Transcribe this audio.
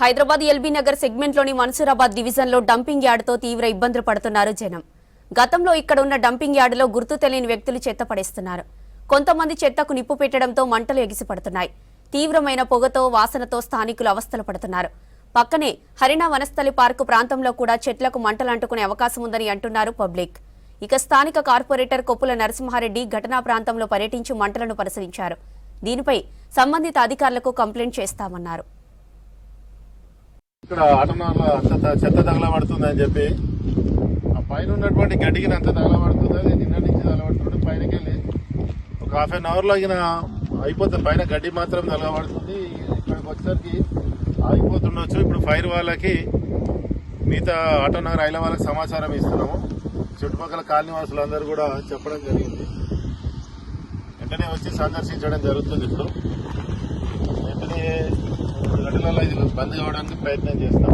Hyderabad LB Nagar సెగ్మెంట్లోని Mansoorabad డివిజన్లో dumping యార్డుతో తీవ్ర ఇబ్బందులు పడుతున్నారు జనం. గతంలో ఇక్కడ ఉన్న డంపింగ్ యార్డులో గుర్తు తెలియని వ్యక్తులు చెత్త పడేస్తున్నారు. కొంతమంది చెత్తకు నిప్పు పెట్టడంతో మంటలు ఎగిసిపడుతున్నాయి. తీవ్రమైన పొగతో వాసనతో స్థానికులు అవస్థలు పడుతున్నారు. పక్కనే హరిణ వనస్థలి పార్కు ప్రాంతంలో కూడా చెట్లకు మంటలు అంటుకునే అవకాశం ఉందని అంటున్నారు పబ్లిక్. ఇక స్థానిక కార్పొరేటర్ కొప్పుల నరసింహారెడ్డి ఘటనా ప్రాంతంలో పర్యటించి మంటలను పరిశీలించారు. దీనిపై సంబంధిత అధికారులకు కంప్లైంట్ చేస్తామన్నారు. ఇక్కడ ఆటోనాల అంత చెత్త తగలబడుతుందని చెప్పి ఆ పైన ఉన్నటువంటి గడ్డికి అంత తగలబడుతుంది. అది నిన్న నుంచి తగలబడుతుంది. పైనకి వెళ్ళి ఒక హాఫ్ అన్ అవర్ లో అయిపోతుంది. పైన గడ్డి మాత్రం తగలబడుతుంది. ఇక్కడికి వచ్చేసరికి ఆగిపోతుండొచ్చు. ఇప్పుడు ఫైర్ వాళ్ళకి మిగతా ఆటోనగర్ ఐల వాళ్ళకి సమాచారం ఇస్తున్నాము. చుట్టుపక్కల కాలనీ వాసులందరూ కూడా చెప్పడం జరిగింది. వెంటనే వచ్చి సందర్శించడం జరుగుతుంది. ఇప్పుడు వెంటనే 2 గంటలలో ఇది బంద్ కావడానికి ప్రయత్నం చేస్తాం.